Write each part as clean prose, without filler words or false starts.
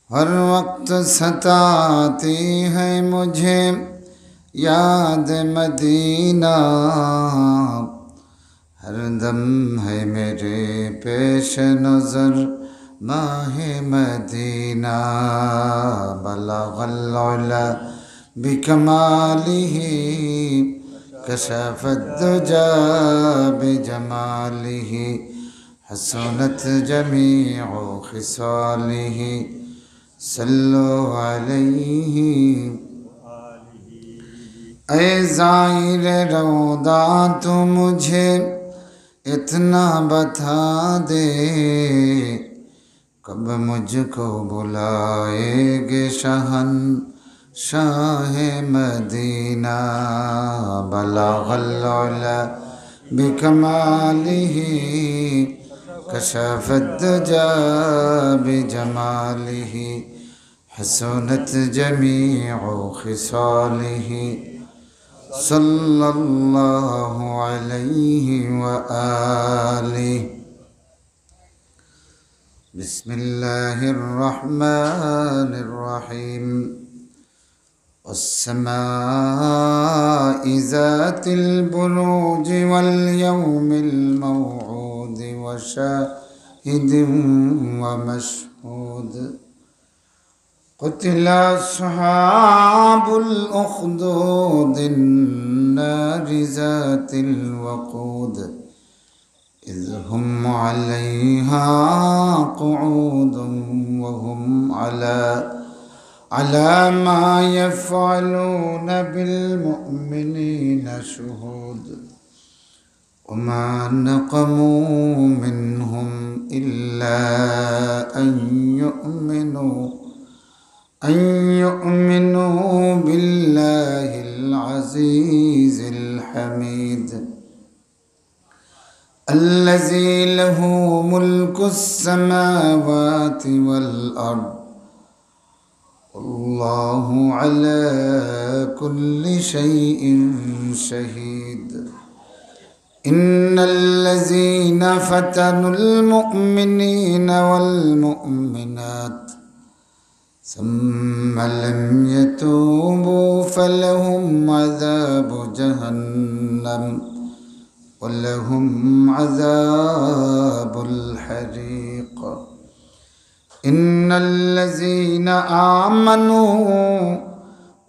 हर वक्त सताती है मुझे याद मदीना, हर दम है मेरे पेश नज़र माहे मदीना। बलगल उला बिकमालिही कशफत दुजा बिजमालिही, हसनत जमीउ खिसालिही सल्लु अलैहि। ऐ ज़ाहिर रौदा तू मुझे इतना बता दे, कब मुझको बुलाएगे शहन शाह मदीना। बलगल उला बिकमालिही कशफत दुजा बिजमालिही, हसनत जमीउ खिसालिही सल्लल्लाहु अलैहि व आलिहि। बिस्मिल्लाहिर रहमानिर रहीम। वस्समाइ ज़ातिल बुरूज वल यौमिल मौऊद व शाहिदिन व मशहूद। क़ुतिल अस्हाबुल उख़्दूद अन्नारि ज़ातिल वक़ूद, इज़ हुम अलैहा क़ुऊदुन व हुम अला मा यफ़अलून बिल मुअमिनीन शुहूद। वमा नक़मू मिनहुम इल्ला अन युमिनू बिल्लाहिल अज़ीज़िल हमीद, अल्लज़ी लहू मुल्कुस समावाति वल अर्द, अल्लाहु अला कुल्लि शैइन शहीद। इन्नल्लज़ीना फ़तनुल मुअमिनीना वल मुअमिनात सुम्मा लम यतूबू फलहुम अज़ाबु जहन्नम वलहुम अज़ाबुल हरीक़। इन्नल्लज़ीना आमनू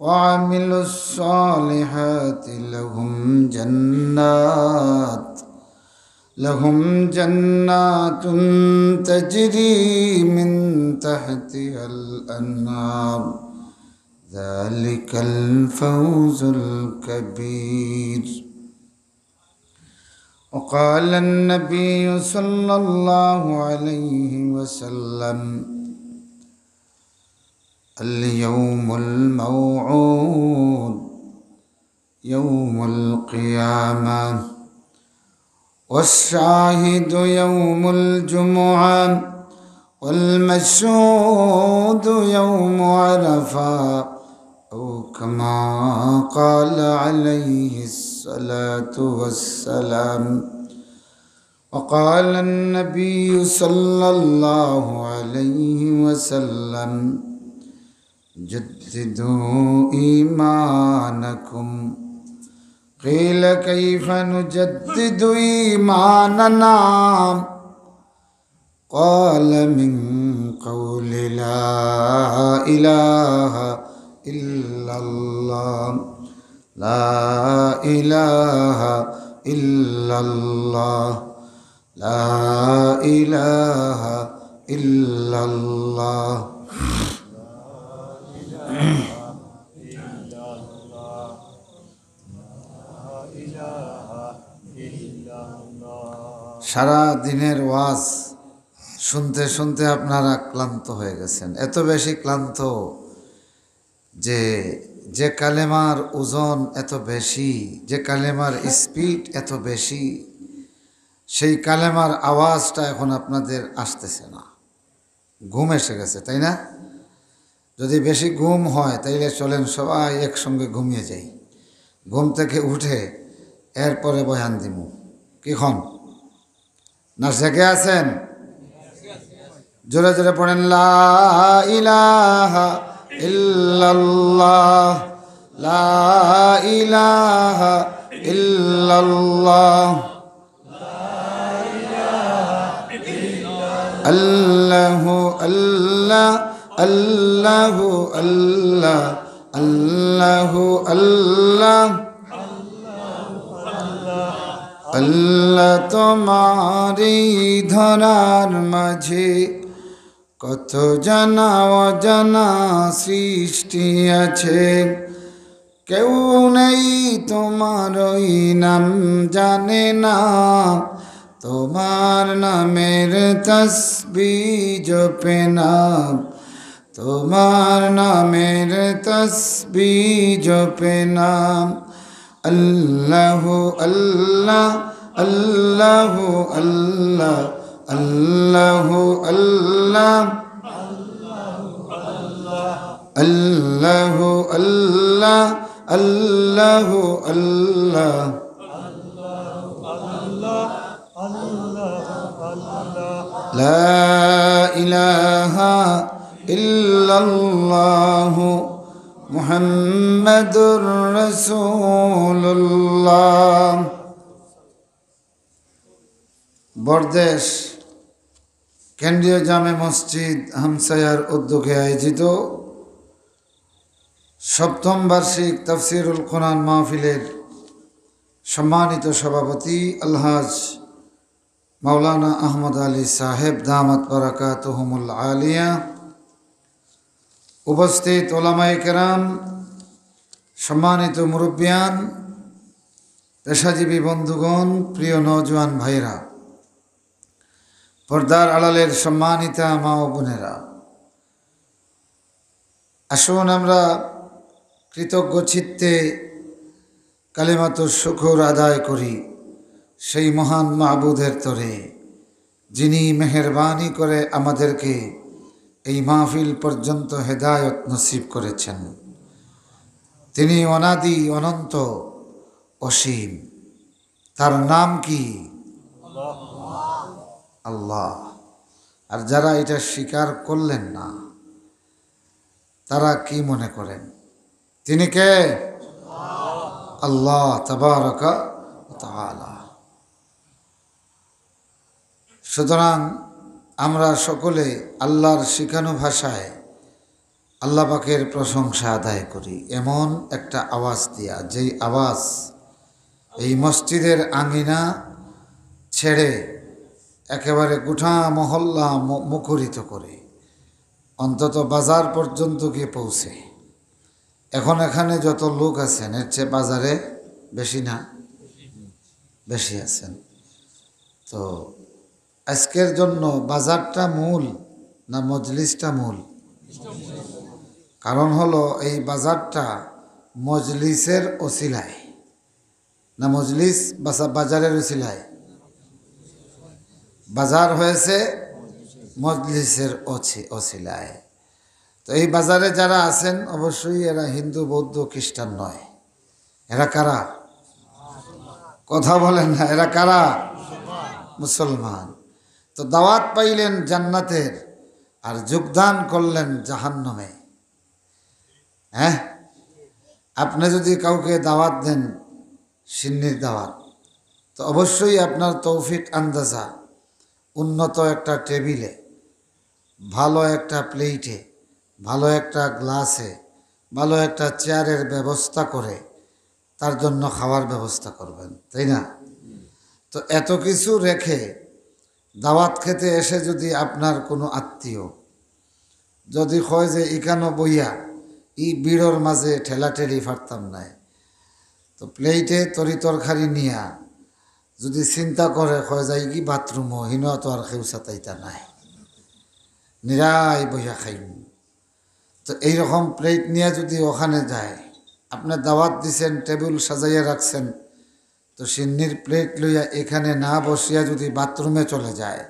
वअमिलुस्सालिहाति लहुम जन्नातुन तजरी मिन तहतिहल अन्हार, ज़ालिकल फ़ौज़ुल कबीर। वक़ाल अन्नबिय्यु सल्लल्लाहु अलैहि वसल्लम, अल यौमुल मौऊद यौमुल क़ियामह वश्शाहिदु यौमुल जुमुआ वल मशहूदु यौमु अरफ़ा, औ कमा क़ाल अलैहिस्सलातु वस्सलाम। वक़ाल अन्नबिय्यु सल्लल्लाहु अलैहि वसल्लम, जद्दिदू ईमानकुम। क़ील कैफ़ नुजद्दिदु ईमानना, क़ाल मिन क़ौलि ला इलाहा इल्लल्लाह, ला इलाहा इल्लल्लाह, ला इलाहा इल्लल्लाह। সারা দিনের ওয়াজ শুনতে শুনতে আপনারা ক্লান্ত হয়ে গেছেন, এত বেশি ক্লান্ত যে যে কালেমার ওজন এত বেশি, যে কালেমার স্পিড এত বেশি, সেই কালেমার আওয়াজটা এখন আপনাদের আসতেছে না। ঘুম এসে গেছে, তাই না? যদি বেশি ঘুম হয় তাইলে চলেন সবাই একসঙ্গে ঘুমিয়ে যাই, ঘুম থেকে উঠে এরপরে বয়ান দিমু। কিখন না জেগে আছেন? জোরে জোরে পড়েন লা ইলাহা ইল্লাল্লাহ, লা ইলাহা ইল্লাল্লাহ, আল্লাহু আল্লাহ, আল্লাহু আল্লাহ, আল্লাহু আল্লাহ, আল্লাহ তোমারি ধরার মাঝে কত জানা অজানা সৃষ্টি আছে, কেউ নেই তোমার ওই নাম জানে না, তোমার নামের তসবিহ জপে না, তোমার নামের তসবিহ জপে না। আল্লাহু আল্লাহ, আল্লাহু আল্লাহ, আল্লাহু আল্লাহ, আল্লাহু আল্লাহ, আল্লাহু আল্লাহ, লা ইলাহা ইল্লাল্লাহু মুহাম্মাদুর রাসূলুল্লাহ। বরদেশ কেন্দ্রীয় জামে মসজিদ হামসায়ার উদ্যোগে আয়োজিত সপ্তম বার্ষিক তাফসিরুল কোরআন মাহফিলের সম্মানিত সভাপতি আলহাজ মাওলানা আহমদ আলী সাহেব দামাত বারাকাতুহুমুল আলিয়া, উপস্থিত ওলামায়ে কেরাম, সম্মানিত মুরব্বিয়ান, পেশাজীবী বন্ধুগণ, প্রিয় নওজোয়ান ভাইরা, পর্দার আড়ালের সম্মানিতা মা ও বোনেরা, আসুন আমরা কৃতজ্ঞ চিত্তে কালিমাতুশ শুকর আদায় করি সেই মহান মাবুদের তরে, যিনি মেহেরবানি করে আমাদেরকে এই মাহফিল পর্যন্ত হেদায়ত নসিব করেছেন। তিনি অনাদি অনন্ত অসীম, তার নাম কি? আল্লাহ। আর যারা এটা স্বীকার করলেন না তারা কি মনে করেন তিনি কে? আল্লাহ তাবারাকা ওয়া তাআলা। সুতরাং আমরা সকলে আল্লাহর শিখানো ভাষায় আল্লাহ পাকের প্রশংসা আদায় করি এমন একটা আওয়াজ দিয়া, যেই আওয়াজ এই মসজিদের আঙ্গিনা ছেড়ে একেবারে গোটা মহল্লা মুখরিত করে, অন্তত বাজার পর্যন্ত গিয়ে পৌঁছে। এখন এখানে যত লোক আছেন এর চেয়ে বাজারে বেশি না? বেশি আছেন। তো আজকের জন্য বাজারটা মূল না মজলিসটা মূল? কারণ হলো এই বাজারটা মজলিসের ওসিলায়, না মজলিস বাজারের ওসিলায়? বাজার হয়েছে মজলিসের ওসিলায়। তো এই বাজারে যারা আছেন অবশ্যই এরা হিন্দু, বৌদ্ধ, খ্রিস্টান নয়। এরা কারা? কথা বলেন না, এরা কারা? মুসলমান। তো দাওয়াত পাইলেন জান্নাতের আর যোগদান করলেন জাহান্নামে। হ্যাঁ, আপনি যদি কাউকে দাওয়াত দেন সিন্নির দাওয়াত, তো অবশ্যই আপনার তৌফিক আন্দাজা উন্নত একটা টেবিলে, ভালো একটা প্লেটে, ভালো একটা গ্লাসে, ভালো একটা চেয়ারের ব্যবস্থা করে তার জন্য খাওয়ার ব্যবস্থা করবেন, তাই না? তো এত কিছু রেখে দাওয়াত খেতে এসে যদি আপনার কোনো আত্মীয় যদি কয় যে ইকানো বইয়া ই বিড়র মাঝে ঠেলাঠেলি ফারতাম নাই, তো প্লেটে তরি তরকারি নিয়া যদি চিন্তা করে কয় যাই কি বাথরুমও হিন তো আর কেউ সাতাইতা নাই, নিরাই বইয়া খাইম। তো এইরকম প্লেট নিয়ে যদি ওখানে যায়, আপনি দাওয়াত দিছেন, টেবিল সাজাইয়া রাখছেন, তো সিন্নির প্লেট লইয়া এখানে না বসিয়া যদি বাথরুমে চলে যায়,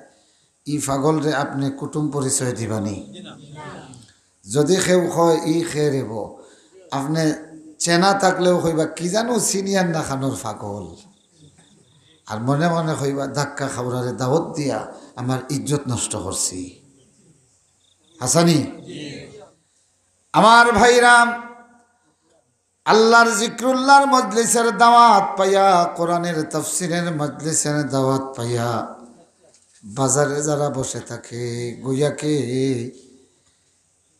ই পাগল রে আপনি কুটুম পরিচয় দিবানি? যদি কেউ কয় ই খেয়ে রেব, আপনি চেনা থাকলেও কইবা কি জানো সিনিয়র না খানোর পাগল, আর মনে মনে কইবা ধাক্কা খাবরারে দাওয়াত দিয়া আমার ইজ্জত নষ্ট করছি। হাসানি। আমার ভাইরাম, আল্লাহর জিক্রুল্লাহর মজলিসের দাওয়াত পাইয়া, কোরআনের তাফসিরের মজলিসের দাওয়াত পাইয়া বাজারে যারা বসে থাকে, গুয়াকে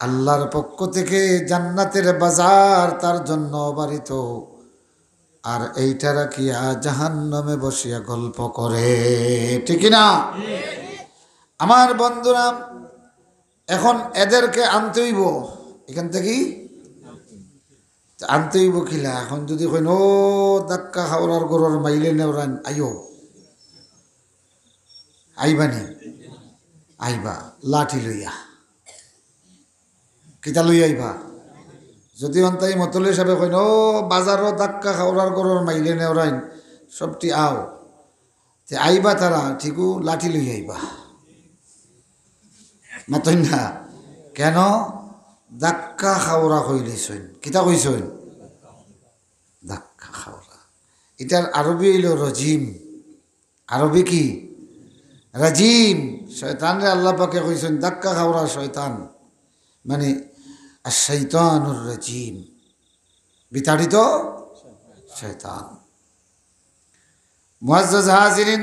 আল্লাহর পক্ষ থেকে জান্নাতের বাজার তার জন্য বাড়িত, আর এইটা রাখিয়া জাহান্নামে বসিয়া গল্প করে, ঠিক না? আমার বন্ধুরা, এখন এদেরকে আনতে হইব, এখান থেকেই আনতে হইব কিলা। এখন যদি কইন ও ধাক্কা খাওয়ার গরুর মাইলে নেওরান, আইও, আইবানি, আইবা লাঠি লইয়া, কিতা লইয়া আইবা? যদি অন্তাই মতলে হিসাবে কইন ও বাজারও ধাক্কা খাওয়ার গরুর মাইলে নেওরাইন, সবটি আও, তে আইবা তারা ঠিকও লাঠি লইয়া আইবা, মাতই না কেন? ধাক্কা খাওয়া কইলেছইন, কিতা কইছইন? ধাক্কা খাওয়া। এটার আরবি হইল রজিম। আরবি কি? রাজিম। শয়তান রে আল্লাহ পাকে কইছেন ধাক্কা খাওয়া শয়তান, মানে আশ-শাইতানুর রাজিম, বিতাড়িত শয়তান। মুআজ্জাজ হাজিরিন,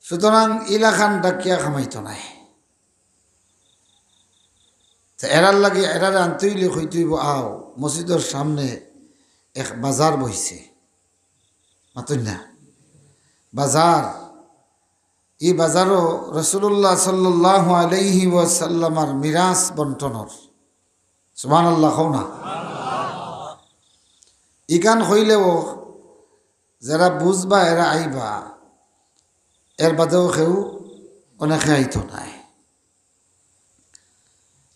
সুতরাং ইলাখান ডাকিয়া খামাইতো নাই। এরার লাগে এরারে আনতে হইলে হইতে হইব আও, মসজিদের সামনে এক বাজার বইছে, মাতই না বাজার। এই বাজারও রাসূলুল্লাহ সাল্লাল্লাহু আলাইহি ওয়াসাল্লামার মিরাস বন্টনর। সুবহানাল্লাহ কও না? ইকান হইলেও যারা বুঝবা এরা আইবা, এর বাদেও কেউ অনেকে আইতো নাই।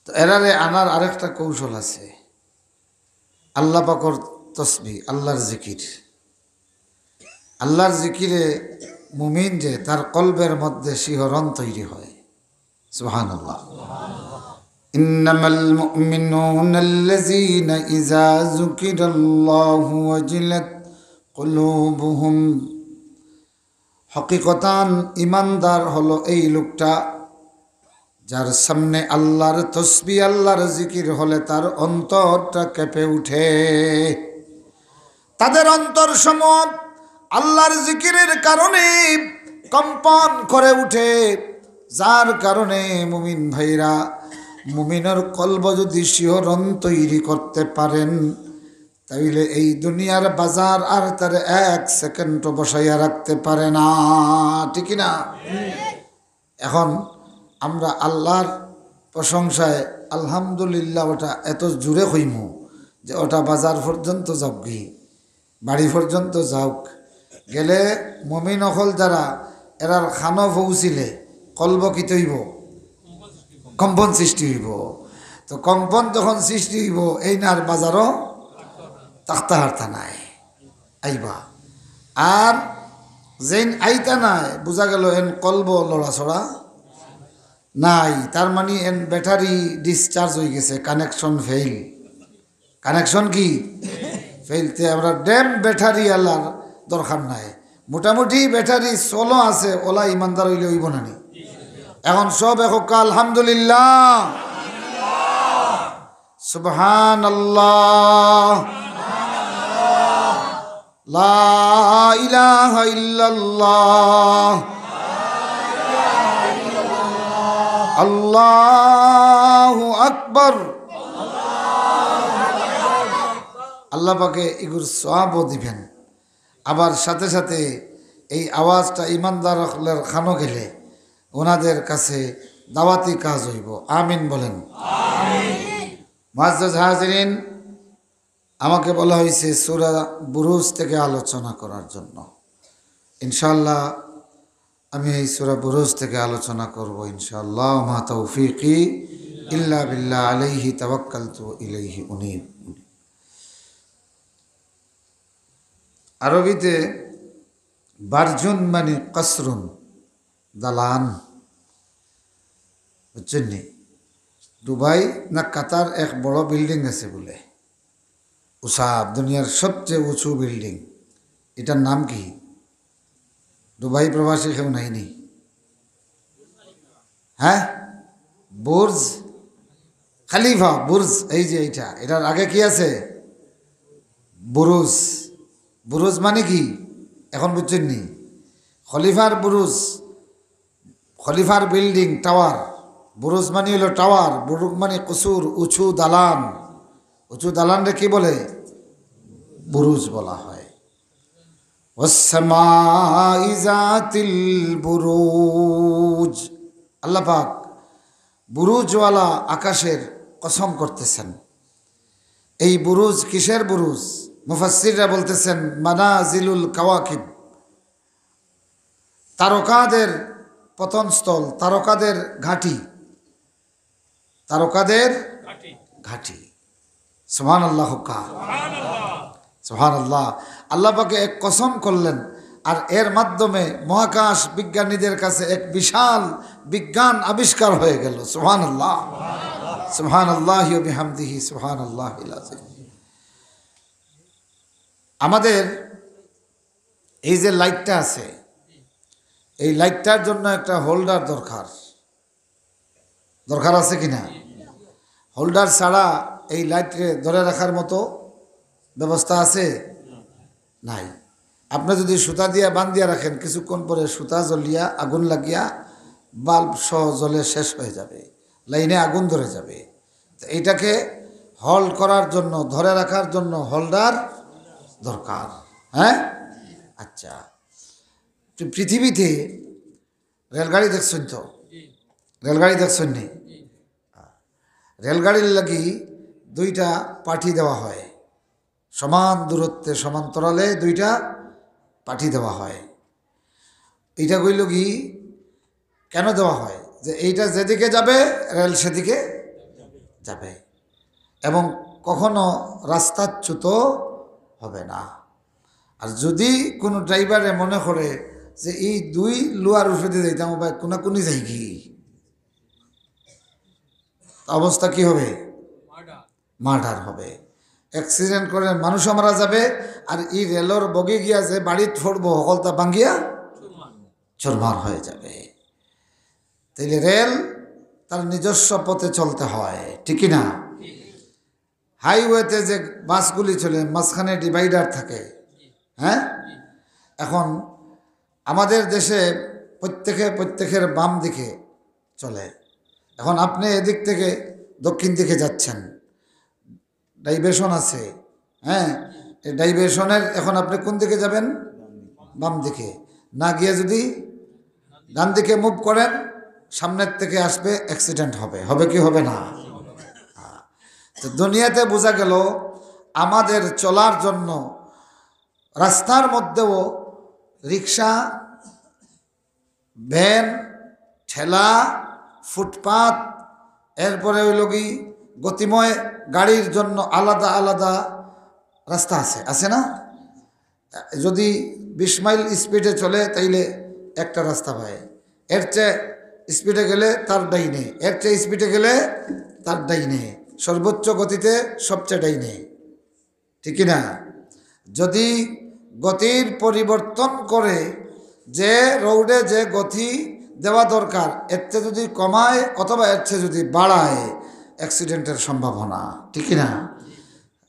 তো এরারে আনার আরেকটা কৌশল আছে, আল্লাহ পাকর তসবিহ, আল্লাহর জিকির। আল্লাহর জিকিরে মুমিন যে তার কলবের মধ্যে শিহরণ তৈরি হয়। সুবহানাল্লাহ। ইন্নামাল মুমিনুনা আল্লাযীনা ইযা যুকিরাল্লাহু ওয়াজিলাত কুলুবুহুম। হকিকতান ইমানদার হলো এই লোকটা যার সামনে আল্লাহর তসবিহ, আল্লাহর জিকির হলে তার অন্তরটা কেঁপে উঠে। তাদের অন্তর সমূহ আল্লাহর জিকিরের কারণে কম্পন করে উঠে, যার কারণে মুমিন ভাইরা, মুমিনের কলব যদি শিহরণ তৈরি করতে পারেন, তাইলে এই দুনিয়ার বাজার আর তার এক সেকেন্ডও বসাইয়া রাখতে পারে না, ঠিক না? এখন আমরা আল্লাহর প্রশংসায় আলহামদুলিল্লাহ ওটা এত জুড়ে হইমু যে ওটা বাজার পর্যন্ত যাওক, গি বাড়ি পর্যন্ত যাওক, গেলে মমিন অকল যারা এরার খানো পৌঁছিলে কলব কিত হইব, কম্পন সৃষ্টি হইব। তো কম্পন যখন সৃষ্টি হইব, এই নার বাজারও তাক্তা হারতা নাই, আইবা। আর যেন আইতা নাই, বোঝা গেল এন কলব লড়াছড়া নাই, তার মানে এন ব্যাটারি ডিসচার্জ হয়ে গেছে, কানেকশন ফেইল। কানেকশন কি ফেইলতে আমরা ড্যাম ব্যাটারি আলার দরকার নাই, মোটামুটি ব্যাটারি চলো আছে, ওলা ইমানদার হইলে হইব নানি। এখন সব একক আলহামদুলিল্লাহ, সুবহানাল্লাহ, লা ইলাহা ইল্লাল্লাহ, আল্লাহু আকবার। আল্লাহ পাকে এগুর সওয়াবও দিবেন। আবার সাথে সাথে এই আওয়াজটা ইমানদারের খানো গেলে ওনাদের কাছে দাওয়াতি কাজ হইব। আমিন বলেন। মুআজ্জাজ হাজিরিন, আমাকে বলা হয়েছে সূরা বুরুজ থেকে আলোচনা করার জন্য। ইনশাআল্লাহ আমি এই সূরা বুরুজ থেকে আলোচনা করব ইনশাআল্লাহ। মা তৌফিকি ইল্লা বিল্লাহ, আলাইহি তাওয়াক্কালতু ইলাইহি উনীব। আরবিতে বারজুন মানে কসরুন, দালান, বুঝছেন নি? দুবাই না কাতার এক বড় বিল্ডিং আছে বলে, উসাব, দুনিয়ার সবচেয়ে উঁচু বিল্ডিং। এটার নাম কি? দুবাই প্রবাসী কেউ নাইনি? হ্যাঁ, বুর্জ খালিফা বুরজ, এই যে এটার আগে কি আছে? বুরুজ। বুরুজ মানে কি এখন বুঝছেন নি? খলিফার বুরুজ, খলিফার বিল্ডিং, টাওয়ার। বুরুজ মানে হলো টাওয়ার, বুরুজ মানে কুসুর, উঁচু দালান। উঁচু দালানরে কি বলে? বুরুজ বলা হয়। ওয়াসসামাই যাতিল বুরুজ, আল্লাহ পাক বুরুজওয়ালা আকাশের কসম করতেছেন। এই বুরুজ কিসের বুরুজ? মুফাসসিররা বলতেছেন মানাজিলুল কাওয়াকিব, তারকাদের পতনস্থল, তারকাদের ঘাঁটি, তারকাদের ঘাঁটি। সুবহানাল্লাহ, সুবহানাল্লাহ। আল্লাহ পাকে এক কসম করলেন, আর এর মাধ্যমে মহাকাশ বিজ্ঞানীদের কাছে এক বিশাল বিজ্ঞান আবিষ্কার হয়ে গেল। সুবহানাল্লাহ, সুবহানাল্লাহি ওয়া বিহামদিহি, সুবহানাল্লাহিল আযীম। আমাদের এই যে লাইটটা আছে, এই লাইটটার জন্য একটা হোল্ডার দরকার, দরকার আছে কিনা? হোল্ডার ছাড়া এই লাইটকে ধরে রাখার মতো ব্যবস্থা আছে? নাই। আপনি যদি সুতা দিয়া বান্ধিয়া রাখেন, কিছুক্ষণ পরে সুতা জ্বলিয়া আগুন লাগিয়া বাল্ব সহ জ্বলে শেষ হয়ে যাবে, লাইনে আগুন ধরে যাবে। তো এইটাকে হোল্ড করার জন্য, ধরে রাখার জন্য হোল্ডার দরকার। হ্যাঁ, আচ্ছা। পৃথিবীতে রেলগাড়ি দেখছেন তো? রেলগাড়ি দেখছেন নি? রেলগাড়ির লাগি দুইটা পাঠি দেওয়া হয়, সমান দূরত্বে সমান্তরালে দুইটা পাঠি দেওয়া হয়। এইটা কইল কি কেন দেওয়া হয়? যে এইটা যেদিকে যাবে রেল সেদিকে যাবে, এবং কখনো রাস্তাচ্যুত হবে না। আর যদি কোনো ড্রাইভারে মনে করে যে এই দুই লুয়ার উঠে দিয়ে যাইতাম বা কোনাকুনি যাই কি, অবস্থা কি হবে? মার্ডার হবে, অ্যাক্সিডেন্ট করে মানুষও মারা যাবে। আর এই রেলর বগি গিয়া যে বাড়িত ফোড়বো সকলতা ভাঙ্গিয়া চুরমার হয়ে যাবে। তাইলে রেল তার নিজস্ব পথে চলতে হয়, ঠিকই না? হাইওয়েতে যে বাসগুলি চলে মাঝখানে ডিভাইডার থাকে। হ্যাঁ, এখন আমাদের দেশে প্রত্যেকের বাম দিকে চলে। এখন আপনি এদিক থেকে দক্ষিণ দিকে যাচ্ছেন, ডাইভারশন আছে। হ্যাঁ, এই ডাইভারশনের এখন আপনি কোন দিকে যাবেন? বাম দিকে। না গিয়ে যদি ডান দিকে মুভ করেন, সামনের থেকে আসবে, অ্যাক্সিডেন্ট হবে। হবে কি হবে না? তো দুনিয়াতে বোঝা গেল আমাদের চলার জন্য রাস্তার মধ্যেও রিক্সা, ভ্যান, ঠেলা, ফুটপাত, এরপরে হইল কি গতিময় গাড়ির জন্য আলাদা আলাদা রাস্তা আছে, আছে না? যদি 20 মাইল স্পিডে চলে তাইলে একটা রাস্তা পায়, এর চেয়ে স্পিডে গেলে তার ডাইনে, এর চেয়ে স্পিডে গেলে তার ডাইনে, সর্বোচ্চ গতিতে সবচেয়ে ডাইনে, ঠিক না? যদি গতির পরিবর্তন করে যে রোডে যে গতি দেওয়া দরকার, এর চেয়ে যদি কমায় অথবা এর চেয়ে যদি বাড়ায়, অ্যাক্সিডেন্টের সম্ভাবনা, ঠিক না?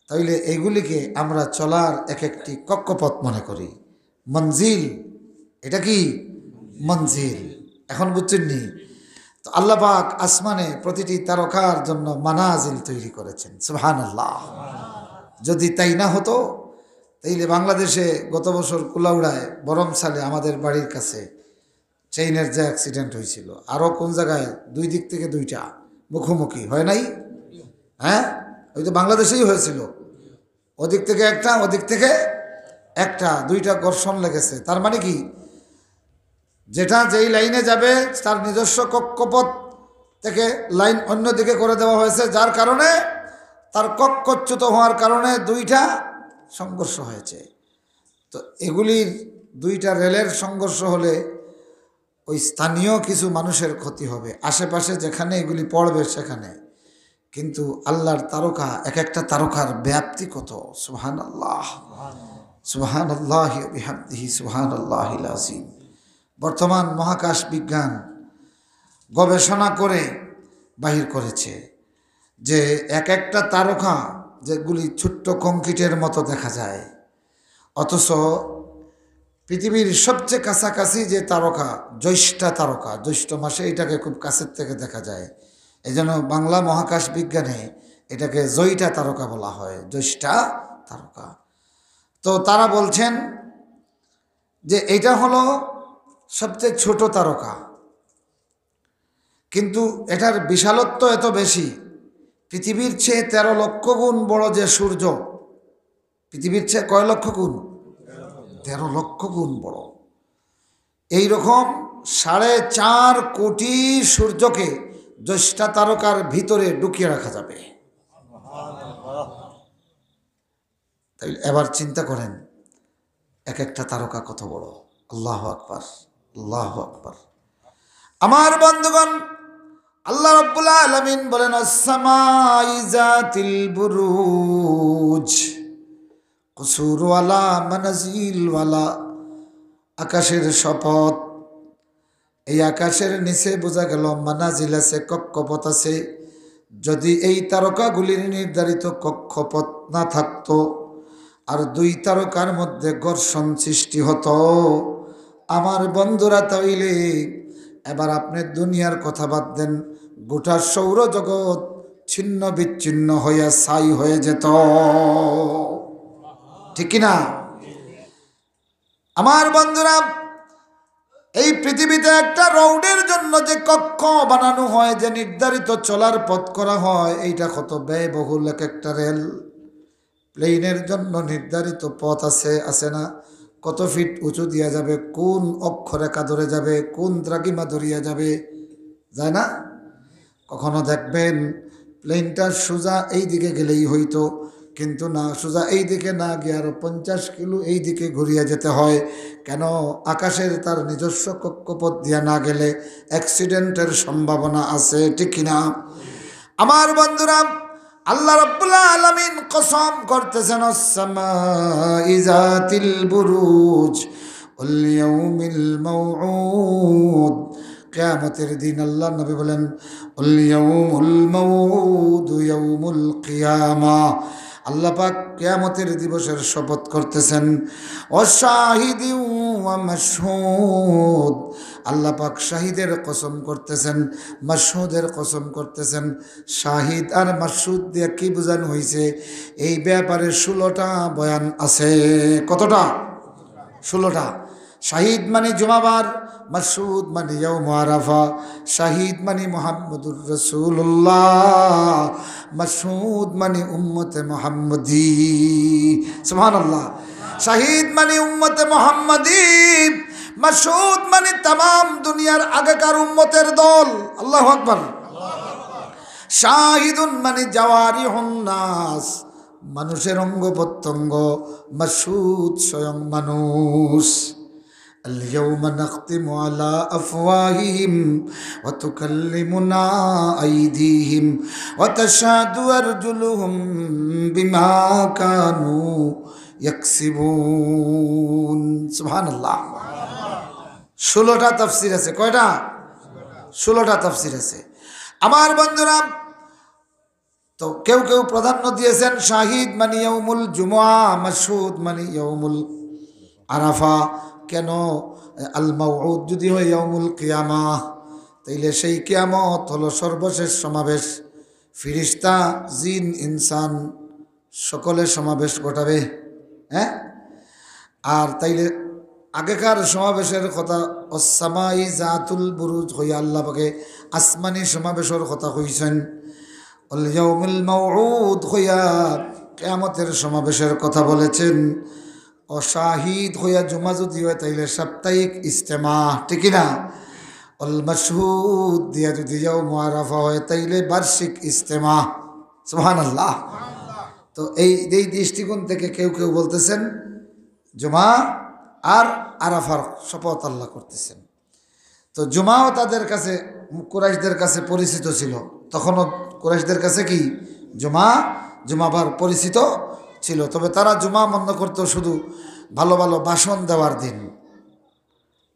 তাইলে এইগুলিকে আমরা চলার এক একটি কক্ষপথ মনে করি, মঞ্জিল। এটা কি মঞ্জিল? এখন বুঝছেন নি? তো আল্লাহ পাক আসমানে প্রতিটি তারকার জন্য মানাজিল তৈরি করেছেন। সুবহানাল্লাহ। যদি তাই না হতো তাইলে বাংলাদেশে গত বছর কুলাউড়ায় বরমসালে আমাদের বাড়ির কাছে ট্রেনের যে অ্যাক্সিডেন্ট হয়েছিল, আরও কোন জায়গায় দুই দিক থেকে দুইটা মুখোমুখি হয় নাই? হ্যাঁ, ওই তো বাংলাদেশেই হয়েছিল, ওদিক থেকে একটা ওদিক থেকে একটা, দুইটা ঘর্ষণ লেগেছে। তার মানে কি, যেটা যেই লাইনে যাবে তার নিজস্ব কক্ষপথ থেকে লাইন অন্যদিকে করে দেওয়া হয়েছে, যার কারণে তার কক্ষচ্যুত হওয়ার কারণে দুইটা সংঘর্ষ হয়েছে। তো এগুলির দুইটা রেলের সংঘর্ষ হলে ওই স্থানীয় কিছু মানুষের ক্ষতি হবে, আশেপাশে যেখানে এগুলি পড়বে সেখানে। কিন্তু আল্লাহর তারকা, এক একটা তারকার ব্যাপ্তি কত! সুবহানাল্লাহ, সুবহানাল্লাহি ওয়া বিহামদিহি, সুবহানাল্লাহিল আযীম। বর্তমান মহাকাশ বিজ্ঞান গবেষণা করে বাহির করেছে যে এক একটা তারকা যেগুলি ছোট্ট কংক্রিটের মতো দেখা যায়, অথচ পৃথিবীর সবচেয়ে কাছাকাছি যে তারকা জ্যৈষ্ঠা তারকা, জ্যৈষ্ঠ মাসে এটাকে খুব কাছের থেকে দেখা যায়। এই জন্য বাংলা মহাকাশ বিজ্ঞানে এটাকে জয়িতা তারকা বলা হয়, জ্যৈষ্ঠা তারকা। তো তারা বলছেন যে এটা হলো সবচেয়ে ছোট তারকা, কিন্তু এটার বিশালত্ব এত বেশি, পৃথিবীর চেয়ে 13 লক্ষ গুণ বড় যে সূর্য, পৃথিবীর চেয়ে কয় লক্ষ গুণ? 13 লক্ষ গুণ বড়। এইরকম 4.5 কোটি সূর্যকে জ্যৈষ্ঠা তারকার ভিতরে ঢুকিয়ে রাখা যাবে। তাই এবার চিন্তা করেন এক একটা তারকা কত বড়। আল্লাহু আকবার, আল্লাহু আকবার। আমার বন্ধুগণ, আল্লাহ রাব্বুল আলামিন বলেন আস-সামাই যাতিল বুরুজ, কুসুরওয়ালা, মানাজিলওয়ালা, আকাশের শপথ। এই আকাশের নিচে বোঝা গেল মানাজিল আছে, কক্ষপথ আছে। যদি এই তারকাগুলির নির্ধারিত কক্ষপথ না থাকতো আর 2 তারকার মধ্যে ঘর্ষণ সৃষ্টি হতো, আমার বন্ধুরা, তাইলে এবার আপনি দুনিয়ার কথা বাদ দেন, গোটা সৌরজগৎ ছিন্ন বিচ্ছিন্ন হইয়া ছাই হয়ে যেত, ঠিক না? আমার বন্ধুরা, এই পৃথিবীতে একটা রোডের জন্য যে কক্ষ বানানো হয়, যে নির্ধারিত চলার পথ করা হয়, এইটা কত ব্যয়বহুল। এক একটা রেল প্লেনের জন্য নির্ধারিত পথ আছে, আছে না? কত ফিট উঁচু দিয়া যাবে, কোন অক্ষরেখা ধরে যাবে, কোন দ্রাঘিমা ধরিয়া যাবে, যায় না? কখনো দেখবেন প্লেনটা সোজা এই দিকে গেলেই হইতো, কিন্তু না, সোজা এই দিকে না গিয়ে আরো 50 কিলো এই দিকে ঘুরিয়ে যেতে হয়। কেন? আকাশের তার নিজস্ব কক্ষপথ দিয়া না গেলে অ্যাক্সিডেন্টের সম্ভাবনা আছে, ঠিক কিনা? আমার বন্ধুরা, আল্লাহ রাব্বুল আলামিন কসম করতেছেন আস-সামাই যাতিল বুরুজ ওয়াল ইয়াউমিল মাউউদ। কিয়ামতের দিন আল্লাহ নবী বলেন ওয়াল ইয়াউমুল মাউউদ ইয়াউমুল কিয়ামা। আল্লাহ পাক কিয়ামতের দিবসের শপথ করতেছেন। ওয়াশাহিদি ওয়া মাশহুদ, আল্লাহ পাক শাহিদের কসম করতেছেন, মাশহুদের কসম করতেছেন। শাহিদ আর মাশহুদ দিয়ে কি বোঝানো হয়েছে? এই ব্যাপারে 16টা বয়ান আছে। কতটা? 16টা। শাহিদ মানে জুমাবার, মাশহুদ মানে ইয়াউম আরাফা। শাহিদ মানে মুহাম্মদুর রাসূলুল্লাহ, মাশহুদ মানে উম্মতে মুহাম্মদী। সুবহানাল্লাহ। শাহিদ মানে উম্মতে মুহাম্মদী, মাশহুদ মানে তাম দুনিয়ার আগেকার উম্মতের দল। আল্লাহু আকবার। শাহিদুন মানে জাওয়ারিহুন নাস, মানুষের অঙ্গ প্রত্যঙ্গ। মাশহুদ স্বয়ং মানুষ। اليوم نختم على أفواههم وتكلمنا أيديهم وتشهد أرجلهم بما كانوا يكسبون। সুবহানাল্লাহ। 16টা তাফসীর আছে। কয়টা? 16টা তাফসীর আছে। আমার বন্ধুরা, তো কেউ কেউ প্রাধান্য দিয়েছেন শাহিদ মানে ইয়াউমুল জুমআ, মাশহুদ মানে ইয়াউমুল আরাফা। কেন? আল মাউউদ যদি হয় ইয়াউমুল কিয়ামা, তাইলে সেই কিয়ামত হলো সর্বশেষ সমাবেশ। ফিরিস্তা, জিন, ইনসান সকলের সমাবেশ ঘটাবে। হ্যাঁ? আর তাইলে আগেকার সমাবেশের কথা অস-সামাই যাতুল বুরুজ হইয়া আল্লাহ পাকে আসমানি সমাবেশের কথা কইছেন। ওয়াল ইয়াউমুল মাউউদ হইয়া কিয়ামতের সমাবেশের কথা বলেছেন। অশাহিদ হইয়া জুমা যদি হয় তাইলে সাপ্তাহিক ইজতেমা, ঠিক না? অল মাশহুদ দিয়া যদি ইয়াউম আরাফা হয় তাইলে বার্ষিক ইজতেমা। সুবহানাল্লাহ। তো এই দৃষ্টিকোণ থেকে কেউ কেউ বলতেছেন জুমা আর আরাফার শপথ আল্লাহ করতেছেন। তো জুমাও তাদের কাছে, কুরাইশদের কাছে পরিচিত ছিল। তখনও কুরাইশদের কাছে কি জুমাবার পরিচিত ছিল। তবে তারা জুমা মনে করতো শুধু ভালো ভালো ভাষণ দেওয়ার দিন,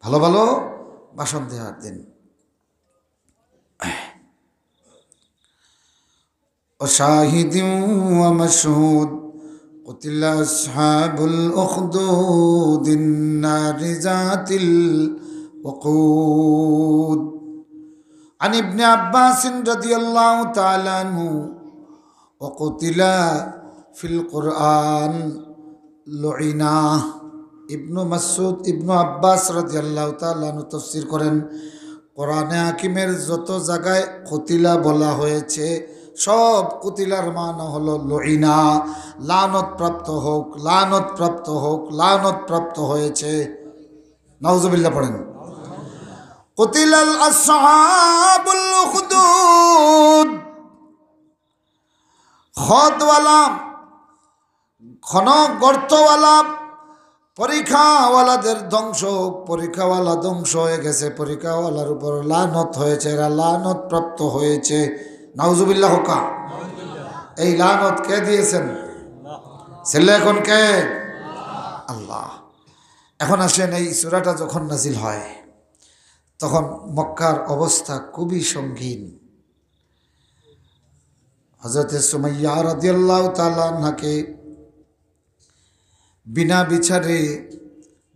ভালো ভালো ভাষণ দেওয়ার দিন। وشاهد ومشهود قتل أصحاب الأخدود النار ذات الوقود عن ابن عباس رضي الله تعالى عنه وقتل في القرآن لعنا ইবনু মাসউদ ইবনু আব্বাস রাদিয়াল্লাহু তাআলা আনহু তাফসীর করেন কোরআনে হাকিমের যত জায়গায় কুতিলা বলা হয়েছে সব কুতিলার মানে হলো লুইনা, লানত প্রাপ্ত হোক, লানত প্রাপ্ত হোক, লানত প্রাপ্ত হয়েছে। নাউজুবিল্লাহ পড়েন। কুতিলাল আসহাবুল উখদুদ, খদওয়ালা ঘন গর্তওয়ালা পরীক্ষাওয়ালাদের ধ্বংস হোক, পরীক্ষাওয়ালা ধ্বংস হয়ে গেছে, পরীক্ষাওয়ালার উপর লানত হয়েছে, এরা লানত প্রাপ্ত হয়েছে। নাউজুবিল্লাহ হোকা। এই লানত কে দিয়েছেন? ছেলে এখন কে? আল্লাহ। এখন আসেন, এই সূরাটা যখন নাজিল হয় তখন মক্কার অবস্থা খুবই সঙ্গীন। হযরত সুমাইয়া রাদিয়াল্লাহু তাআলা আনহাকে বিনা বিচারে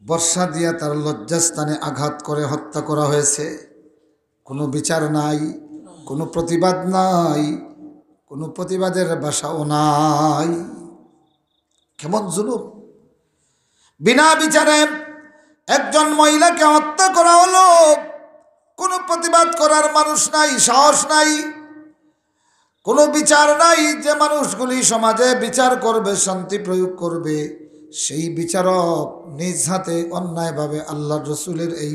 বর্ষা দিয়া তার লজ্জাস্থানে আঘাত করে হত্যা করা হয়েছে। কোনো বিচার নাই, কোনো প্রতিবাদ নাই, কোনো প্রতিবাদের বাসাও নাই। কেমন জুলুম! বিনা বিচারে একজন মহিলাকে হত্যা করা হলো, কোনো প্রতিবাদ করার মানুষ নাই, সাহস নাই, কোনো বিচার নাই যে মানুষগুলি সমাজে বিচার করবে, শান্তি প্রয়োগ করবে। সেই বিচারক নিজ হাতে অন্যায়ভাবে আল্লাহর রসুলের এই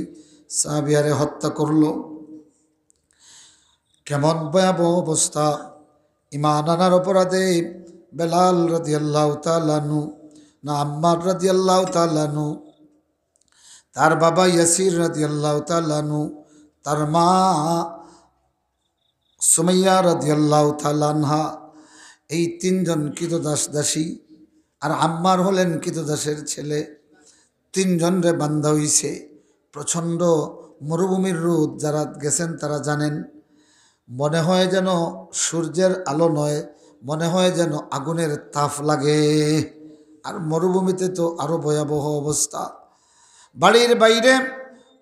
সাহাবিয়ারে হত্যা করলো। কেমন ভয়াবহ অবস্থা! ঈমান আনার অপরাধে বেলাল রাদিয়াল্লাহু তাআলা আনহু না আম্মার রাদিয়াল্লাহু তাআলা আনহু, তার বাবা ইয়াসির রাদিয়াল্লাহু তাআলা আনহু, তার মা সুমাইয়া রাদিয়াল্লাহু তাআলা আনহা, এই তিনজন কৃতদাস দাসী, আর আম্মার হলেন কৃতদাসের ছেলে, তিনজন রে বান্ধা হইছে। প্রচণ্ড মরুভূমির রোদ, যারা গেছেন তারা জানেন। মনে হয় যেন সূর্যের আলো নয়, মনে হয় যেন আগুনের তাপ লাগে। আর মরুভূমিতে তো আরো ভয়াবহ অবস্থা। বাড়ির বাইরে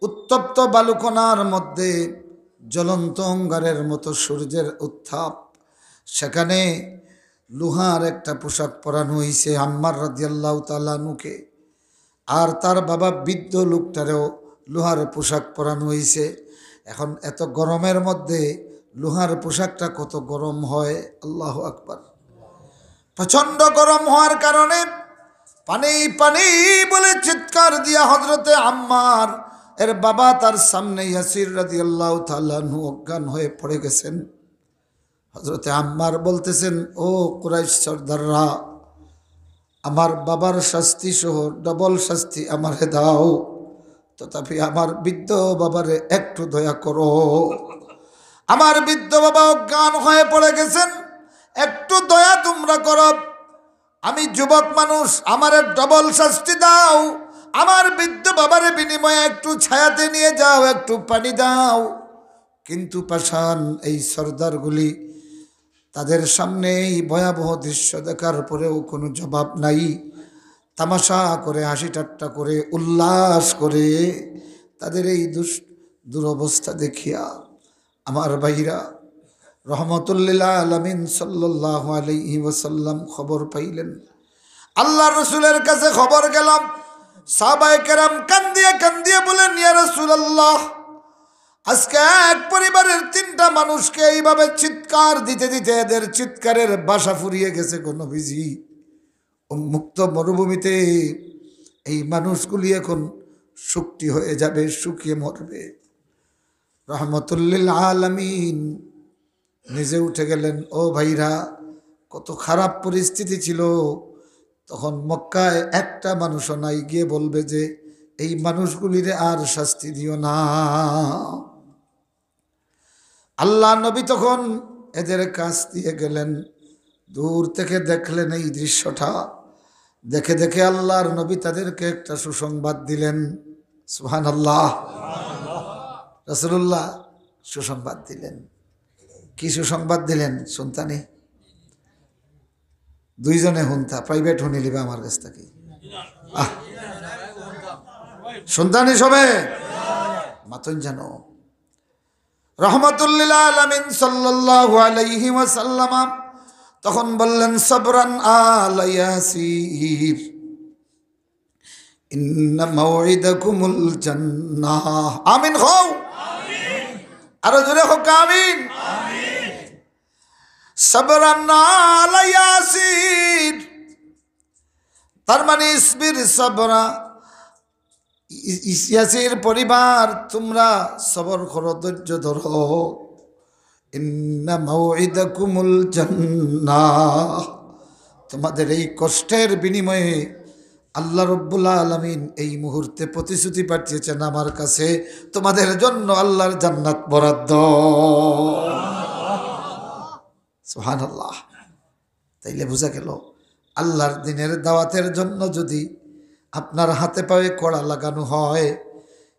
উত্তপ্ত বালুকণার মধ্যে জ্বলন্ত অঙ্গারের মতো সূর্যের উত্তাপ, সেখানে লোহার একটা পোশাক পরানো হয়েছে আম্মার রাদিয়াল্লাহু তাআলা আনহুকে, আর তার বাবা বৃদ্ধ লোকটারেও লোহার পোশাক পরানো হয়েছে। এখন এত গরমের মধ্যে লোহার পোশাকটা কত গরম হয়! আল্লাহু আকবার। প্রচণ্ড গরম হওয়ার কারণে পানি পানি বলে চিৎকার দিয়া হযরতে আম্মার এর বাবা তার সামনে ইয়াসির রাদিয়াল্লাহু তাআলা আনহু অজ্ঞান হয়ে পড়ে গেছেন। হযরতে আম্মার বলতেছেন, ও কুরাইশ সর্দাররা, আমার বাবার শাস্তি সহ ডবল শাস্তি আমারে দাও, তথাপি আমার বৃদ্ধ বাবারে একটু দয়া করো। আমার বৃদ্ধ বাবা অজ্ঞান হয়ে পড়ে গেছেন, একটু দয়া তোমরা করো। আমি যুবক মানুষ, আমারে ডবল শাস্তি দাও। আমার বৃদ্ধ বাবারে বিনিময়ে একটু ছায়াতে নিয়ে যাও, একটু পানি দাও। কিন্তু পাষাণ এই সর্দারগুলি, তাদের সামনে এই ভয়াবহ দৃশ্য দেখার পরেও কোনো জবাব নাই। তামাশা করে, হাসি ঠাট্টা করে, উল্লাস করে তাদের এই দুরবস্থা দেখিয়া আমার ভাইরা রহমতুল্লিল আলামিন সাল্লাল্লাহু আলাইহি ওয়াসাল্লাম খবর পাইলেন। আল্লাহর রাসূলের কাছে খবর গেলাম। সাহাবায়ে কেরাম কান্দিয়ে কান্দিয়ে বলেন, ইয়া রাসূলুল্লাহ, আজকে এক পরিবারের 3টা মানুষকে এইভাবে চিৎকার দিতে দিতে এদের চিৎকারের বাসা ফুরিয়ে গেছে গো নবীজি। উন্মুক্ত মরুভূমিতে এই মানুষগুলি এখন শুকটি হয়ে যাবে, শুকিয়ে মরবে। রহমতুল্লিল আলামিন নিজে উঠে গেলেন। ও ভাইরা, কত খারাপ পরিস্থিতি ছিল তখন। মক্কায় একটা মানুষও নাই গিয়ে বলবে যে এই মানুষগুলিরে আর শাস্তি দিও না। আল্লাহ নবী তখন এদের কাছ দিয়ে গেলেন, দূর থেকে দেখলেন এই দৃশ্যটা। দেখে দেখে আল্লাহর নবী তাদেরকে একটা সুসংবাদ দিলেন। সুবহানাল্লাহ। রাসূলুল্লাহ সুসংবাদ দিলেন। কি সুসংবাদ দিলেন? শুনতানি দুইজনে হুনতা প্রাইভেট হুনি লিবে আমার কাছ থেকে সন্তানি সবে মাতন জানো রহমাতুল্লিল আলামিন সাল্লাল্লাহু আলাইহি ওয়াসাল্লাম তখন বললেন সবরান আলা ইয়াসির ইন্না মাউইদাকুমুল জান্নাহ আমিন হও আমিন আরো জোরে হোক আমিন আমিন সবরান আলা ইয়াসির তার মানে ইসবির সবরা ইয়াসির পরিবার তোমরা সবর করো ধৈর্য ধরো ইন্না মাউইদাকুমুল জান্নাহ তোমাদের এই কষ্টের বিনিময়ে আল্লাহ রাব্বুল আলামিন এই মুহূর্তে প্রতিশ্রুতি পাঠিয়েছেন আমার কাছে তোমাদের জন্য আল্লাহর জান্নাত বরাদ্দ সুবহানাল্লাহ তাইলে বোঝা গেল আল্লাহর দ্বীনের দাওয়াতের জন্য যদি আপনার হাতে পায়ে কড়া লাগানো হয়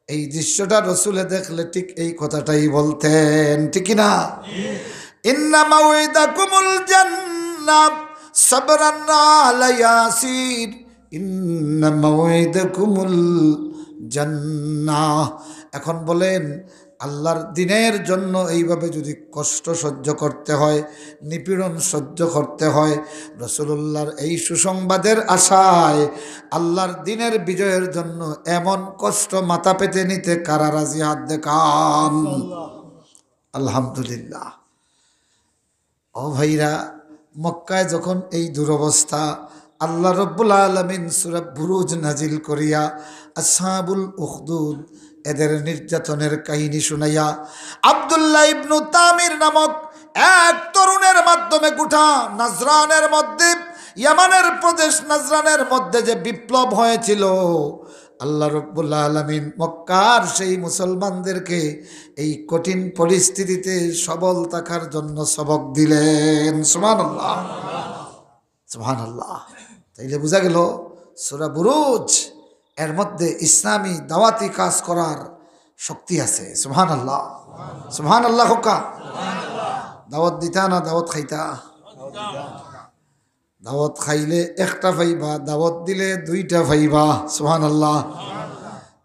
এই দৃশ্যটা রসুলে দেখলে ঠিক এই কথাটাই বলতেন ঠিক না ইন্না মাউইদাকুমুল জান্নাহ সাবরান আলা ইয়াসির ইন্না মাউইদাকুমুল জান্নাহ এখন বলেন আল্লাহর দ্বীনের জন্য এইভাবে যদি কষ্ট সহ্য করতে হয় নিপীড়ন সহ্য করতে হয় রাসূলুল্লাহর এই সুসংবাদের আশায় আল্লাহর দ্বীনের বিজয়ের জন্য এমন কষ্ট মাথা পেতে নিতে কারা রাজি হাত দেখান আলহামদুলিল্লাহ ও ভাইরা মক্কায় যখন এই দুরবস্থা আল্লাহ রাব্বুল আলামিন সূরা বুরুজ নাজিল করিয়া আসহাবুল উখদুদ এদের নির্যাতনের কাহিনী শুনাইয়া আব্দুল্লাহ ইবনু তামির নামক এক তরুণের মাধ্যমে গোটা নাজরানের মধ্যে ইয়ামানের প্রদেশ নাজরানের মধ্যে যে বিপ্লব হয়েছিল আল্লাহ রাব্বুল আলামিন মক্কার সেই মুসলমানদেরকে এই কঠিন পরিস্থিতিতে সবল থাকার জন্য সবক দিলেন সুবহানাল্লাহ সুবহানাল্লাহ তাইলে বোঝা গেল সূরা বুরুজ এর মধ্যে ইসলামী দাওয়াতি কাজ করার শক্তি আছে সুবহানাল্লাহ সুবহানাল্লাহ হোকা দাওয়াত দিতা না দাওয়াত খাইতা দাওয়াত খাইলে একটা পাইবা দাওয়াত দিলে দুইটা পাইবা সুবহানাল্লাহ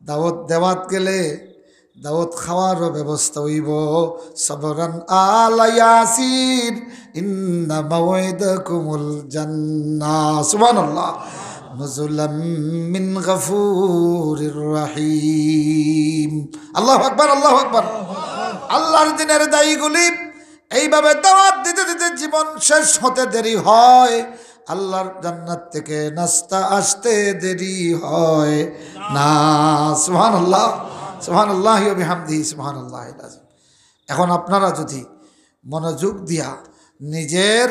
দাওয়াত দেওয়াত গেলে দাওয়াত খাওয়ারও ব্যবস্থা হইব সবরান আলা ইয়াসির ইন্না মাউইদাকুমুল জান্নাহ সুবহানাল্লাহ নুজুলাম মিন গফুরির রহিম আল্লাহু আকবার আল্লাহু আকবার আল্লাহর দ্বীনের দায়ীগুলি এইভাবে দাওয়াত দিতে দিতে জীবন শেষ হতে দেরি হয় আল্লাহর জান্নাত থেকে নাস্তা আসতে দেরি হয় না সুবহানাল্লাহ সুবহানাল্লাহি ওয়া বিহামদিহি সুবহানাল্লাহিল আযীম এখন আপনারা যদি মনোযোগ দিয়া নিজের